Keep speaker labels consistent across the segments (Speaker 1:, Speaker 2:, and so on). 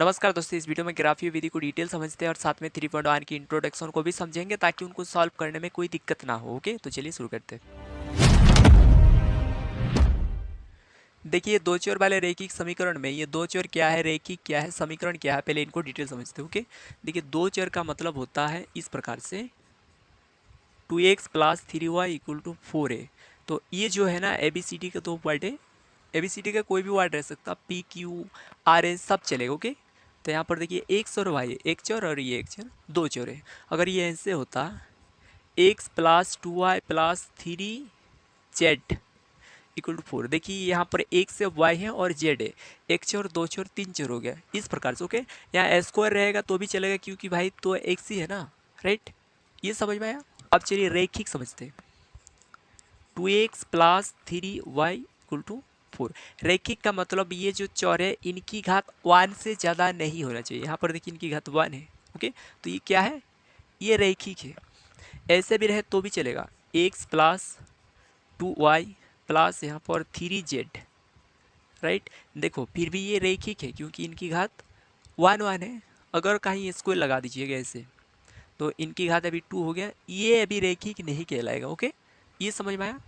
Speaker 1: नमस्कार दोस्तों, इस वीडियो में ग्राफीय विधि को डिटेल समझते हैं और साथ में 3.1 की इंट्रोडक्शन को भी समझेंगे ताकि उनको सॉल्व करने में कोई दिक्कत ना हो। ओके, तो चलिए शुरू करते हैं। देखिए, दो चर वाले रेखिक समीकरण में ये दो चर क्या है, रेखिक क्या है, समीकरण क्या है, पहले इनको डिटेल समझते हैं। ओके, देखिए दो चर का मतलब होता है इस प्रकार से 2x + 3y = 4a। तो ये जो है ना ABCD का दो वर्ड है, ABCD का कोई भी वर्ड रह सकता, PQRS सब चलेगा। ओके, तो यहाँ पर देखिए x और y, एक चर और ये एक चर, दो चर है। अगर ये ऐसे होता x + 2y + 3z = 4। देखिए यहाँ पर x से y है और z है, एक चर दो चर तीन चर हो गया इस प्रकार से। ओके, यहाँ स्क्वायर रहेगा तो भी चलेगा क्योंकि भाई तो x ही है ना, राइट। ये समझ में आया। अब चलिए रेखिक समझते हैं। 2x + 3y = 4। रेखिक का मतलब ये जो चौर है इनकी घात 1 से ज़्यादा नहीं होना चाहिए। यहाँ पर देखिए इनकी घात 1 है। ओके, तो ये क्या है, ये रेखिक है। ऐसे भी रहे तो भी चलेगा, x + 2y + यहाँ पर 3z, राइट। देखो फिर भी ये रेखिक है क्योंकि इनकी घात 1 है। अगर कहीं स्क्वायर लगा दीजिएगा ऐसे तो इनकी घात अभी 2 हो गया, ये अभी रेखिक नहीं कहलाएगा। ओके, ये समझ में आया।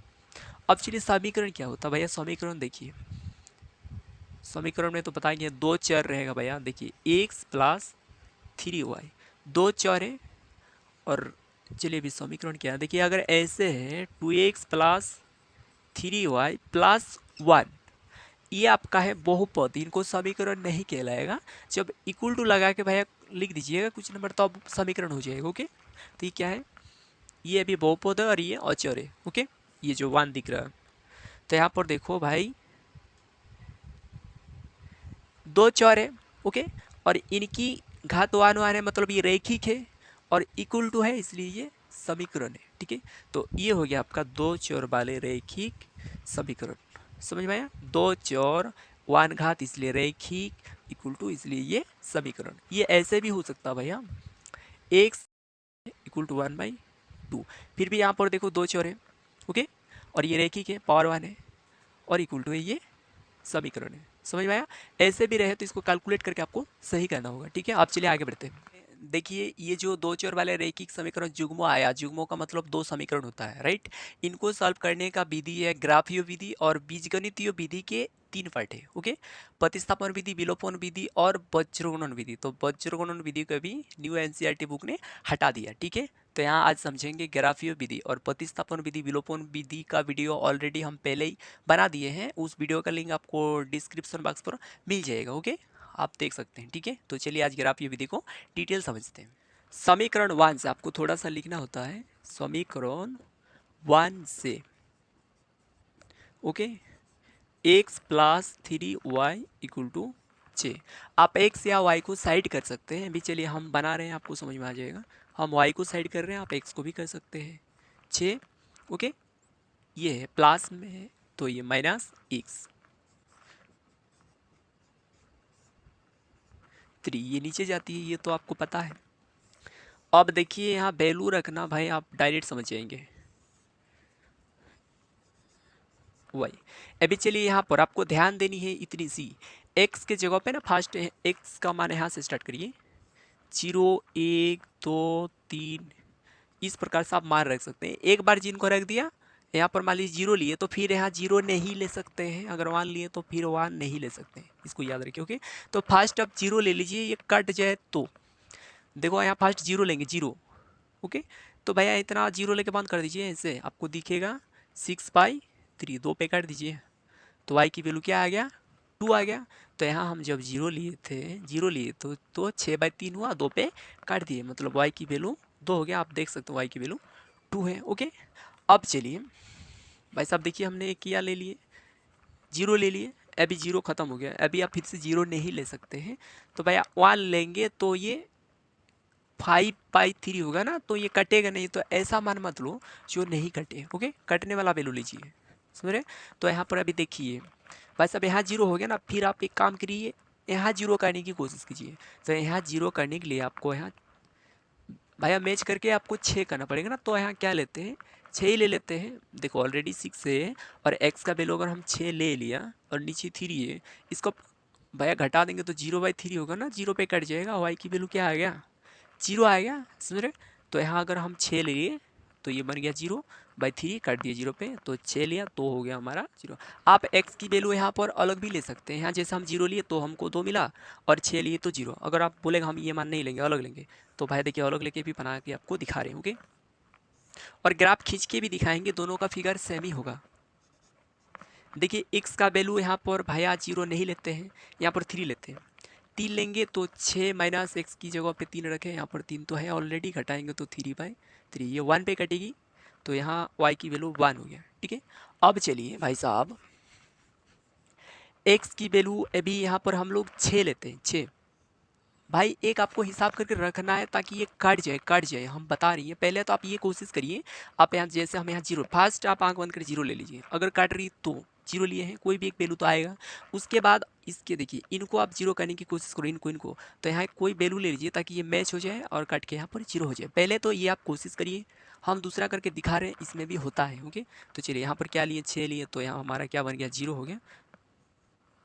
Speaker 1: अब चलिए समीकरण क्या होता है भैया। समीकरण देखिए, समीकरण में तो बताएंगे दो चर रहेगा भैया। देखिए x + 3y, दो चर है। और चलिए अभी समीकरण क्या है, देखिए अगर ऐसे है 2x + 3y + 1, ये आपका है बहुपद, इनको समीकरण नहीं कहलाएगा। जब इक्वल टू लगा के भैया लिख दीजिएगा कुछ नंबर तो अब समीकरण हो जाएगा। ओके, तो ये क्या है, ये अभी बहुपद है और ये अचर है। ओके, ये जो 1 दिख रहा है, तो यहाँ पर देखो भाई दो चर है। ओके, और इनकी घात 1 है, मतलब ये रेखिक है और इक्वल टू है, इसलिए ये समीकरण है। ठीक है, तो ये हो गया आपका दो चर वाले रेखिक समीकरण। समझ में आया, दो चर 1 घात इसलिए रेखिक, इक्वल टू इसलिए ये समीकरण। ये ऐसे भी हो सकता भैया, x = 1/2। फिर भी यहाँ पर देखो दो चर है। ओके, और ये रेखिक है, पावर 1 है और इक्वल टू है, ये समीकरण है। समझ में आया। ऐसे भी रहे तो इसको कैलकुलेट करके आपको सही करना होगा। ठीक है, आप चलिए आगे बढ़ते हैं। देखिए ये जो दो चर वाले रेखिक समीकरण जुग्मो आया, जुग्मो का मतलब दो समीकरण होता है, राइट। इनको सॉल्व करने का विधि है ग्राफीय विधि और बीजगणितीय विधि के 3 पार्ट है। ओके, प्रतिस्थापन विधि, विलोपन विधि और वज्रगुणन विधि। तो वज्रगुणन विधि को भी न्यू एनसीईआरटी बुक ने हटा दिया। ठीक है, तो यहाँ आज समझेंगे ग्राफीय विधि और प्रतिस्थापन विधि, विलोपन विधि का वीडियो ऑलरेडी हम पहले ही बना दिए हैं। उस वीडियो का लिंक आपको डिस्क्रिप्शन बॉक्स पर मिल जाएगा। ओके, आप देख सकते हैं। ठीक है, तो चलिए आज ग्राफीय विधि को डिटेल समझते हैं। समीकरण 1 से आपको थोड़ा सा लिखना होता है, समीकरण 1 से। Okay, x + 3y = 6। आप x या y को साइड कर सकते हैं। अभी चलिए हम बना रहे हैं, आपको समझ में आ जाएगा। हम y को साइड कर रहे हैं, आप x को भी कर सकते हैं। 6। ओके, ये है प्लस में है तो ये -x, 3 ये नीचे जाती है, ये तो आपको पता है। अब देखिए यहाँ वैल्यू रखना भाई, आप डायरेक्ट समझ जाएंगे y। अभी चलिए यहाँ पर आपको ध्यान देनी है इतनी सी, x के जगह पे ना फर्स्ट x का मान यहाँ से स्टार्ट करिए, 0 1 2 3, इस प्रकार से आप मान रख सकते हैं। एक बार जिनको रख दिया यहाँ पर मान लीजिए 0 लिए तो फिर यहाँ 0 नहीं ले सकते हैं, अगर 1 लिए तो फिर 1 नहीं ले सकते हैं, इसको याद रखिए। ओके, तो फर्स्ट अब 0 ले लीजिए, ये कट जाए तो देखो यहाँ फर्स्ट 0 लेंगे, 0। ओके, तो भैया इतना 0 लेके बंद कर दीजिए, ऐसे आपको दिखेगा 6/3, 2 पे काट दीजिए तो y की वैल्यू क्या आ गया, 2 आ गया। तो यहाँ हम जब 0 लिए थे, 0 लिए तो 6/3 हुआ, 2 पे काट दिए, मतलब y की वैल्यू 2 हो गया। आप देख सकते हो y की वैल्यू 2 है। ओके, अब चलिए भाई साहब देखिए हमने किया ले लिए, 0 ले लिए, अभी 0 खत्म हो गया, अभी आप फिर से 0 नहीं ले सकते हैं। तो भैया 1 लेंगे तो ये 5/3 होगा ना, तो ये कटेगा नहीं। तो ऐसा मान मत लो जो नहीं कटे। ओके, कटने वाला वैल्यू लीजिए, समझ रहे। तो यहाँ पर अभी देखिए भाई साहब यहाँ 0 हो गया ना, फिर आप एक काम करिए, यहाँ 0 करने की कोशिश कीजिए। तो यहाँ 0 करने के लिए आपको यहाँ भैया मैच करके आपको 6 करना पड़ेगा ना, तो यहाँ क्या लेते हैं, 6 ही ले लेते हैं। देखो ऑलरेडी 6 है और x का वैल्यू अगर हम 6 ले लिया और नीचे 3 है, इसको भैया घटा देंगे तो 0/3 होगा ना, 0 पे कट जाएगा, वाई की वैल्यू क्या आ गया, 0 आ गया, समझ रहे। तो यहाँ अगर हम 6 लिए तो ये बन गया 0/3, काट दिए 0 पे, तो 6 लिया तो हो गया हमारा 0। आप x की वैल्यू यहाँ पर अलग भी ले सकते हैं, यहाँ जैसे हम 0 लिए तो हमको 2 मिला, और 6 लिए तो 0। अगर आप बोलेगा हम ये मान नहीं लेंगे, अलग लेंगे, तो भाई देखिए अलग लेके भी बना के आपको दिखा रहे होंगे, और ग्राफ खींच के भी दिखाएंगे, दोनों का फिगर सेम ही होगा। देखिए x का वैल्यू यहाँ पर भैया 0 नहीं लेते हैं, यहाँ पर 3 लेते हैं। 3 लेंगे तो 6 माइनस एक्स की जगह पे 3 रखें, यहाँ पर 3 तो है ऑलरेडी, घटाएंगे तो 3/3, ये 1 पे कटेगी, तो यहाँ y की वैल्यू 1 हो गया, ठीक है। अब चलिए भाई साहब, x की वैल्यू अभी यहाँ पर हम लोग 6 लेते हैं, 6। भाई एक आपको हिसाब करके रखना है ताकि ये कट जाए, हम बता रही है। पहले तो आप ये कोशिश करिए, आप यहाँ जैसे हम यहाँ 0, फर्स्ट आप आंख बंद कर 0 ले लीजिए, अगर कट रही तो 0 लिए हैं, कोई भी एक वैल्यू तो आएगा। उसके बाद इसके देखिए, इनको आप 0 करने की कोशिश करो, इनको तो यहाँ कोई वैल्यू ले लीजिए ताकि ये मैच हो जाए और कट के यहाँ पर 0 हो जाए। पहले तो ये आप कोशिश करिए, हम दूसरा करके दिखा रहे हैं, इसमें भी होता है, ओके। तो चलिए यहाँ पर क्या लिए, 6 लिए, तो यहाँ हमारा क्या बन गया, 0 हो गया।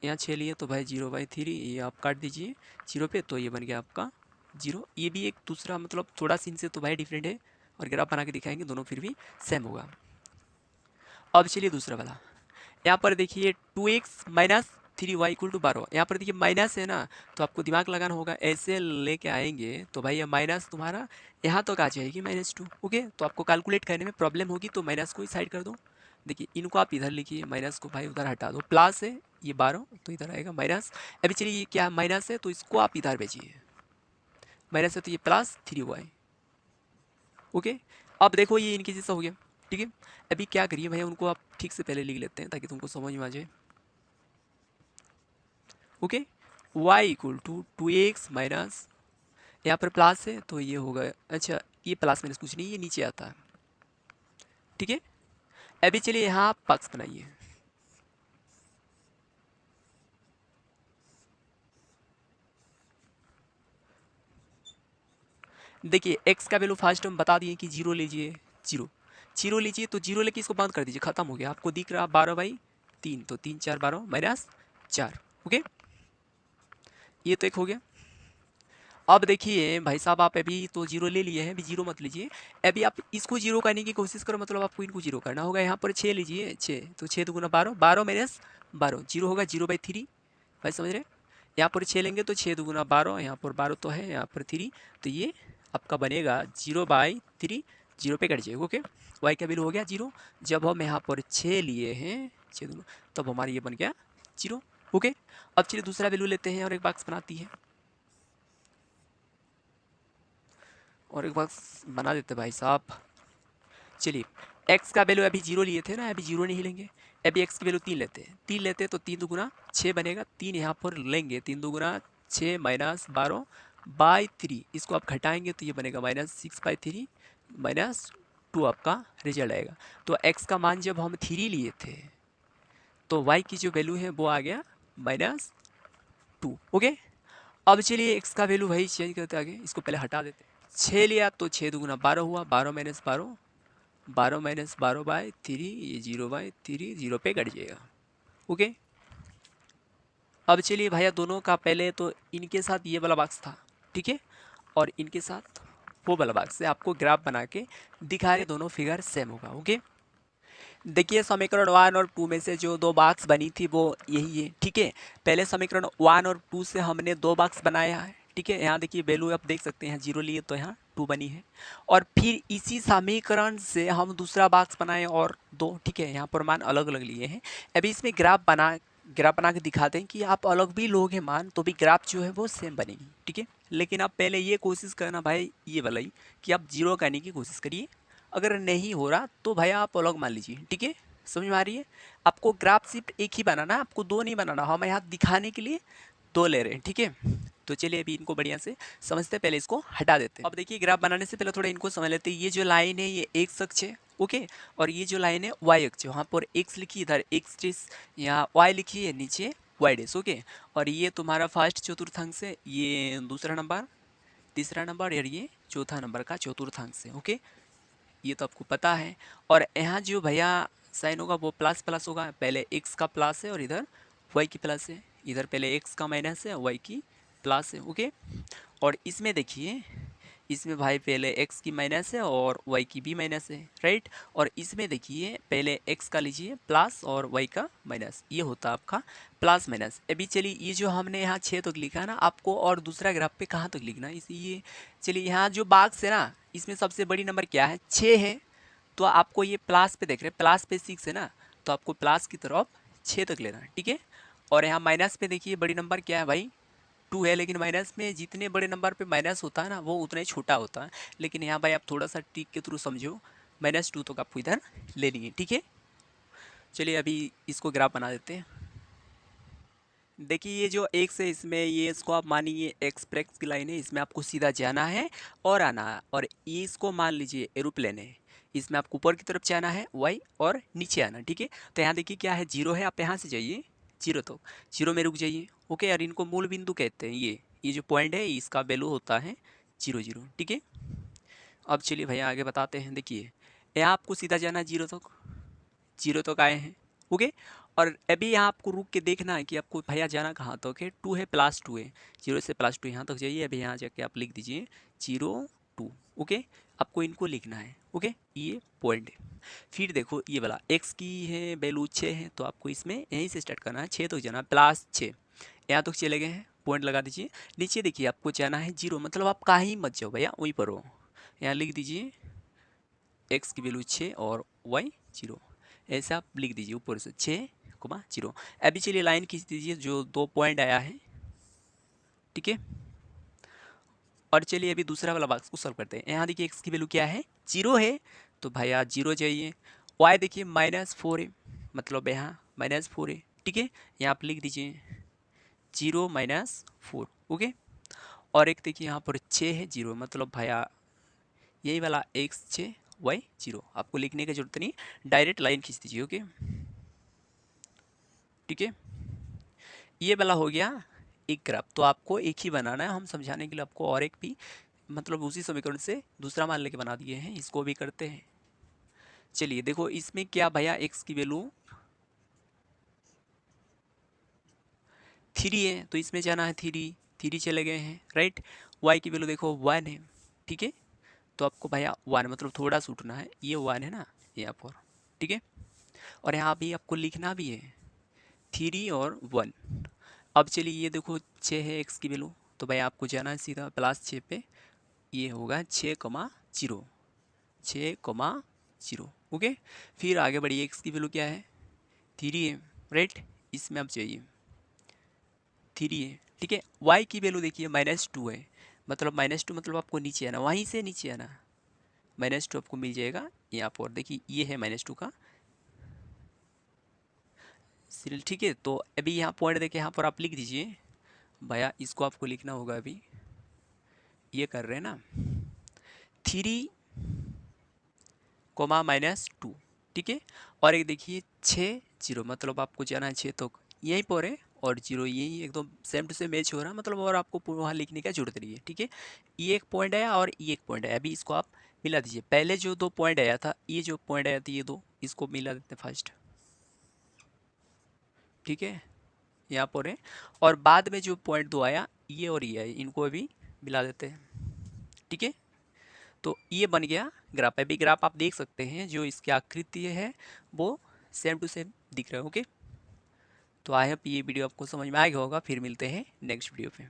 Speaker 1: यहाँ 6 लिए तो भाई 0/3, ये आप काट दीजिए 0 पे, तो ये बन गया आपका 0। ये भी एक दूसरा मतलब थोड़ा सा इनसे तो भाई डिफरेंट है, और ग्राफ बना के दिखाएंगे, दोनों फिर भी सेम होगा। अब चलिए दूसरा वाला, यहाँ पर देखिए 2x minus 3y equal to 12। यहाँ पर देखिए माइनस है ना, तो आपको दिमाग लगाना होगा, ऐसे लेके आएंगे तो भाई ये माइनस तुम्हारा यहाँ तक आ जाएगी -2, ओके। तो आपको कैलकुलेट करने में प्रॉब्लम होगी, तो माइनस को ही साइड कर दो। देखिए इनको आप इधर लिखिए, माइनस को भाई उधर हटा दो, प्लस है ये 12 तो इधर आएगा माइनस। अभी चलिए ये क्या माइनस है, तो इसको आप इधर भेजिए, माइनस है तो ये +3y, ओके। अब देखो ये इनके जैसा हो गया, ठीक है। अभी क्या करिए भैया, उनको आप ठीक से पहले लिख लेते हैं ताकि तुमको समझ में आ जाए, okay. y equal to 2x minus, यहाँ पर प्लस है तो ये होगा, अच्छा ये प्लस माइनस कुछ नहीं, ये नीचे आता है, ठीक है। अभी चलिए यहाँ आप पक्ष बनाइए, देखिए x का वैल्यू फर्स्ट हम बता दिए कि 0 लीजिए, 0 लीजिए, तो 0 लेके इसको बंद कर दीजिए, खत्म हो गया। आपको दिख रहा 12/3, तो 3 4 12 -4, ओके। ये तो एक हो गया। अब देखिए भाई साहब, आप अभी तो 0 ले लिए हैं, अभी 0 मत लीजिए, अभी आप इसको 0 करने की कोशिश करो, मतलब आपको इनको 0 करना होगा। यहाँ पर 6 लीजिए, 6 तो 6 दूना 12, 12 माइनस 12 0 होगा, 0/3, भाई समझ रहे। यहाँ पर 6 लेंगे तो 6 दूना 12, यहाँ पर 12 तो है, यहाँ पर 3, तो ये आपका बनेगा 0/3, 0 पे कट जाएगा, ओके। वाई का वैल्यू हो गया 0। जब हम यहाँ पर 6 लिए हैं, 6 दूना, तब हमारा ये बन गया 0, ओके। अब चलिए दूसरा वैल्यू लेते हैं, और एक बॉक्स बनाती है, और एक बॉक्स बना देते भाई साहब। चलिए x का वैल्यू अभी 0 लिए थे ना, अभी 0 नहीं लेंगे, अभी x की वैल्यू 3 लेते हैं, 3 लेते हैं तो 3 दूगुना 6 बनेगा, 3 यहाँ पर लेंगे, 3 दूगुना 6 माइनस 12/3, इसको आप घटाएंगे तो ये बनेगा -6/3 -2 आपका रिजल्ट आएगा। तो x का मान जब हम 3 लिए थे तो y की जो वैल्यू है वो आ गया -2, ओके। अब चलिए x का वैल्यू भाई चेंज करते आगे, इसको पहले हटा देते हैं। 6 लिया तो 6 दूगुना 12 हुआ, 12 माइनस 12, 12 माइनस 12/3, ये 0/3, 0 पे कट जाएगा, ओके। अब चलिए भैया दोनों का पहले तो इनके साथ ये वाला बॉक्स था, ठीक है, और इनके साथ वो वाला बॉक्स से आपको ग्राफ बना के दिखा रहे, दोनों फिगर सेम होगा, ओके। देखिए समीकरण 1 और 2 में से जो 2 बॉक्स बनी थी वो यही है, ठीक है। पहले समीकरण 1 और 2 से हमने 2 बॉक्स बनाया है, ठीक है। यहाँ देखिए वैल्यू आप देख सकते हैं, 0 लिए तो यहाँ 2 बनी है, और फिर इसी समीकरण से हम दूसरा बॉक्स बनाए और 2, ठीक है। यहाँ पर मान अलग अलग लिए हैं। अभी इसमें ग्राफ बना के दिखाते हैं कि आप अलग भी लोगे मान तो भी ग्राफ जो है वो सेम बनेगी, ठीक है। लेकिन आप पहले ये कोशिश करना भाई, ये वाला ही कि आप 0 करने की कोशिश करिए, अगर नहीं हो रहा तो भैया आप अलग मान लीजिए, ठीक है। समझ में आ रही है। आपको ग्राफ सिर्फ एक ही बनाना, आपको 2 नहीं बनाना, हम यहाँ दिखाने के लिए 2 ले रहे हैं, ठीक है। तो चलिए अभी इनको बढ़िया से समझते हैं, पहले इसको हटा देते हैं। अब देखिए ग्राफ बनाने से पहले थोड़ा इनको समझ लेते हैं। ये जो लाइन है ये x अक्ष है, ओके, और ये जो लाइन है y अक्ष है, वहाँ पर x लिखी, इधर x', यहाँ y लिखी है, नीचे y', ओके। और ये तुम्हारा फर्स्ट चतुर्थांश है, ये दूसरा नंबर, तीसरा नंबर, और ये चौथा नंबर का चतुर्थांश है, ओके। ये तो आपको पता है। और यहाँ जो भैया साइन होगा वो प्लस प्लस होगा, पहले x का प्लस है और इधर y की प्लस है, इधर पहले एक्स का माइनस है, वाई की प्लस है, ओके। और इसमें देखिए, इसमें भाई पहले x की माइनस है और y की भी माइनस है, राइट। और इसमें देखिए पहले x का लीजिए प्लस और y का माइनस, ये होता है आपका प्लस माइनस। अभी चलिए ये जो हमने यहाँ 6 तक लिखा है ना, आपको और दूसरा ग्राफ पे कहाँ तक लिखना है, इसलिए चलिए यहाँ जो बॉक्स है ना, इसमें सबसे बड़ी नंबर क्या है, 6 है। तो आपको ये प्लस पे देख रहे हैं, प्लस पे 6 है ना, तो आपको प्लस की तरफ 6 तक लेना है, ठीक है। और यहाँ माइनस पे देखिए बड़ी नंबर क्या है भाई, 2 है। लेकिन माइनस में जितने बड़े नंबर पे माइनस होता है ना, वो उतना ही छोटा होता है। लेकिन यहाँ भाई आप थोड़ा सा ट्रिक के थ्रू समझो, -2 तक आपको इधर लेनी है, ठीक है। चलिए अभी इसको ग्राफ बना देते हैं। देखिए ये जो x है, इसमें ये इसको आप मानिए एक्सप्रेस की लाइन है, इसमें आपको सीधा जाना है और आना है। और ये इसको मान लीजिए एरोप्लेन है, इसमें आपको ऊपर की तरफ जाना है y और नीचे आना, ठीक है। तो यहाँ देखिए क्या है, 0 है, आप यहाँ से जाइए 0 तो 0 में रुक जाइए, ओके। यार इनको मूल बिंदु कहते हैं, ये जो पॉइंट है इसका वैल्यू होता है 0 0, ठीक है। अब चलिए भैया आगे बताते हैं। देखिए यहाँ आपको सीधा जाना है 0 तक आए हैं, ओके। और अभी यहाँ आपको रुक के देखना है कि आपको भैया जाना कहाँ तक है, 2 है प्लस 2 है, 0 से +2 यहाँ तक जाइए। अभी यहाँ जाके आप लिख दीजिए 0 2, ओके। आपको इनको लिखना है, ओके, ये पॉइंट है। फिर देखो ये वाला x की है वैल्यू 6 है, तो आपको इसमें यहीं से स्टार्ट करना है, 6 तक जाना है, +6 यहाँ तक चले गए हैं, पॉइंट लगा दीजिए। नीचे देखिए आपको जाना है 0, मतलब आप कहीं मत जाओ भैया, वहीं पर हो। यहाँ लिख दीजिए x की वैल्यू 6 और y 0, ऐसे आप लिख दीजिए ऊपर से 6,0। अभी चलिए लाइन खींच दीजिए जो 2 पॉइंट आया है, ठीक है। और चलिए अभी दूसरा वाला बॉक्स को सॉल्व करते हैं। यहाँ देखिए x की वैल्यू क्या है, 0 है, तो भाई यहाँ 0 चाहिए। y देखिए -4 है, मतलब यहाँ -4 है, ठीक है। यहाँ आप लिख दीजिए 0 -4, ओके। और एक देखिए यहाँ पर 6 है, 0, मतलब भाया यही वाला x 6 y 0, आपको लिखने की जरूरत नहीं, डायरेक्ट लाइन खींच दीजिए, ओके, ठीक है। ये वाला हो गया एक ग्राफ। तो आपको एक ही बनाना है, हम समझाने के लिए आपको और एक भी मतलब उसी समीकरण से दूसरा मान लेके बना दिए हैं, इसको भी करते हैं। चलिए देखो इसमें क्या भैया, x की वैल्यू 3 है, तो इसमें जाना है 3 चले गए हैं, राइट। y की वैल्यू देखो 1 है, ठीक है। तो आपको भैया 1 मतलब थोड़ा सा उठना है, ये 1 है ना यहाँ पर, ठीक है। और यहाँ भी आपको लिखना भी है 3 और 1। अब चलिए ये देखो 6 है x की वैल्यू, तो भाई आपको जाना है सीधा +6 पे, ये होगा 6,0, 6,0, ओके। फिर आगे बढ़िए, x की वैल्यू क्या है, 3 है, राइट। इसमें आप जाइए 3 है, ठीक है। y की वैल्यू देखिए -2 है, मतलब -2 मतलब आपको नीचे आना, वहीं से नीचे आना, -2 आपको मिल जाएगा यहाँ पर। देखिए ये है -2 का सीरियल, ठीक है। तो अभी यहाँ पॉइंट देखिए, यहाँ पर आप लिख दीजिए भैया, इसको आपको लिखना होगा। अभी ये कर रहे हैं ना 3, -2, ठीक है। और एक देखिए 6 0, मतलब आपको जाना है 6 तो यहीं पर है, और 0 यही एकदम सेम टू सेम मैच हो रहा है, मतलब और आपको वहाँ लिखने का जरूरत नहीं है, ठीक है। ये एक पॉइंट आया और ये एक पॉइंट आया, अभी इसको आप मिला दीजिए। पहले जो 2 पॉइंट आया था, ये जो पॉइंट आया था, ये 2, इसको मिला देते हैं फर्स्ट, ठीक है, यहाँ पर है। और बाद में जो पॉइंट 2 आया, ये और ये आया, इनको अभी मिला देते हैं, ठीक है। तो ये बन गया ग्राफ। अभी ग्राफ आप देख सकते हैं, जो इसकी आकृति है वो सेम टू सेम दिख रहा है, ओके। तो आई होप ये वीडियो आपको समझ में आएगा होगा। फिर मिलते हैं नेक्स्ट वीडियो पे।